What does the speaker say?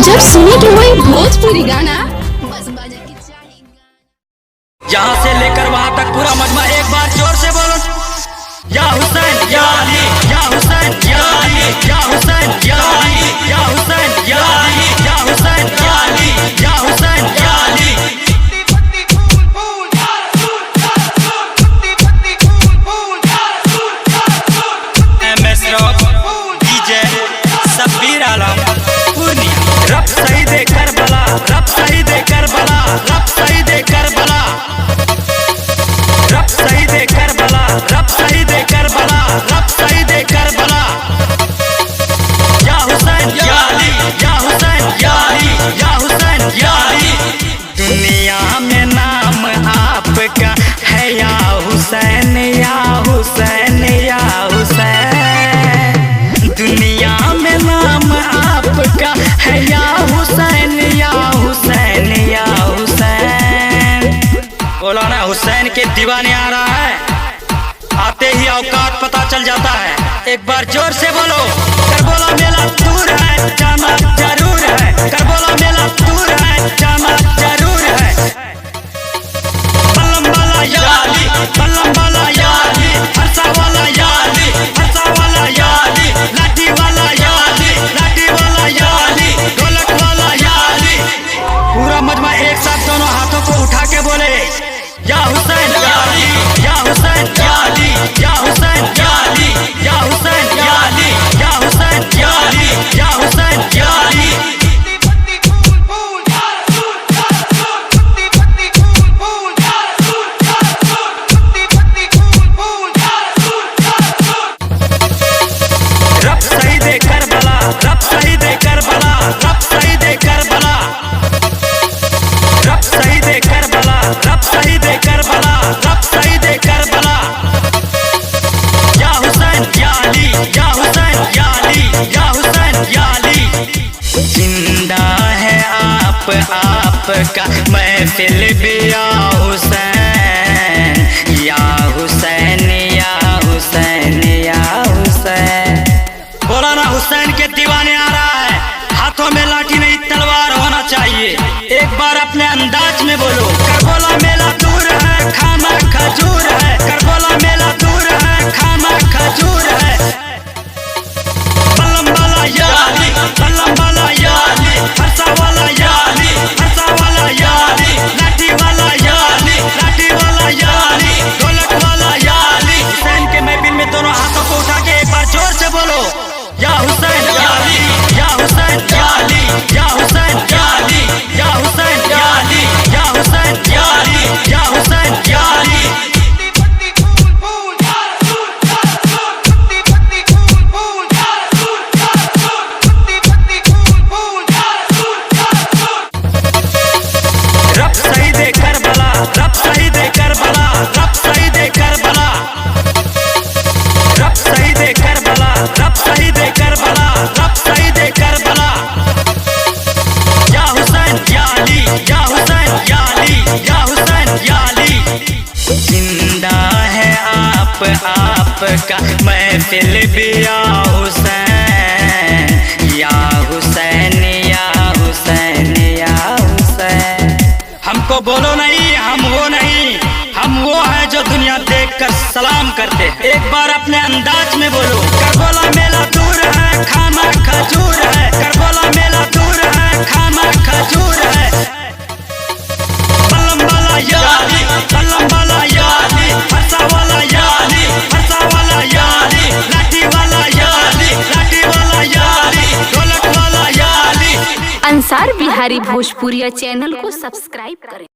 जब सुने के वही भोजपुरी गाना बस बजे की चाहिए। यहाँ से लेकर वहाँ तक पूरा मजमा एक बार जोर से बोलो। या हुसैन या अली, या हुसैन या अली, या हुसैन या अली, या हुसैन या अली, या हुसैन या अली, या हुसैन या अली। MS रॉक DJ शब्बीर आलम पूर्णिया। रब सही दे करबला, रब सही दे करबला, रब सही दे करबला, रब सही दे करबला, रब सही दे करबला, रब सही दे करबला। या हुसैन या अली, या हुसैन या अली, या हुसैन या अली। दुनिया में नाम आपका है या हुसैन, या हुसैन, या हुसैन। दुनिया में नाम आपका है या हुसैन, या हुसैन, या हुसैन। बोला ना हुसैन के दीवाने आ रहा है, आते ही औकात पता चल जाता है। एक बार जोर से बोलो। करबला मेला दूर है, जाना जरूर है। करबला मेला दूर है, जाना जरूर है। बल्लम वाला या अली, बल्लम वाला या अली, हरसा वाला या अली, हरसा वाला या अली, लाठी वाला या अली, लाठी वाला या अली, ढोलक वाला या अली। पूरा मजमा एक साथ दोनों हाथों को उठा के बोले। या हुसैन या अली, या हुसैन या अली, या हुसैन या अली, या हुसैन या अली, या हुसैन या अली, या हुसैन या अली। रब सही दे करबला, रब सही दे करबला, रब सही दे करबला, रब सही दे करबला, रब सही दे करबला, रब सही दे करबला। या हुसैन या अली, या हुसैन या अली, या हुसैन या अली। जिंदा है आपका महफिल भी या हुसैन, या हुसैन, या हुसैन, या हुसैन। बोला ना हुसैन के दीवाने आ रहा है, हाथों में लाठी नहीं तलवार होना चाहिए। एक बार अपने अंदाज में बोलो। करबला मेला दूर है, खामा खजूर है। करबला मेला दूर है, खामा खजूर है। बल्लम वाला या अली, बल्लम वाला या अली, हरसा वाला या अली, हरसा वाला या अली, लाठी वाला या अली, लाठी वाला या अली, ढोलक वाला या अली। हुसैन के महफिल में दोनों हाथों को उठा के एक बार जोर से बोलो। या हुसैन या अली, या हुसैन या अली, या हुसैन या अली, या हुसैन या अली, या हुसैन या अली, या हुसैन या अली। रब सही दे करबला, रब सही दे करबला, रब सही दे करबला, रब सही दे करबला, रब सही दे करबला, रब सही दे करबला। या हुसैन या अली, या हुसैन या अली, या हुसैन या अली। जिंदा है आपका महफिल भी या हुसैन, या हुसैन, या हुसैन, या हुसैन। हमको बोलो नहीं, हम वो नहीं, हम वो हैं जो दुनिया देखकर सलाम करते। एक बार अपने अंदाज में बोलो। करबला मेला दूर है, खामा खजूर है। करबला मेला दूर है, खामा खजूर है। बल्लम वाला या अली, बल्लम वाला या अली, हरसा वाला या अली, हरसा वाला या अली, लाठी वाला या अली, लाठी वाला या अली, ढोलक वाला या अली। अंसार बिहारी भोजपुरिया चैनल को सब्सक्राइब करें।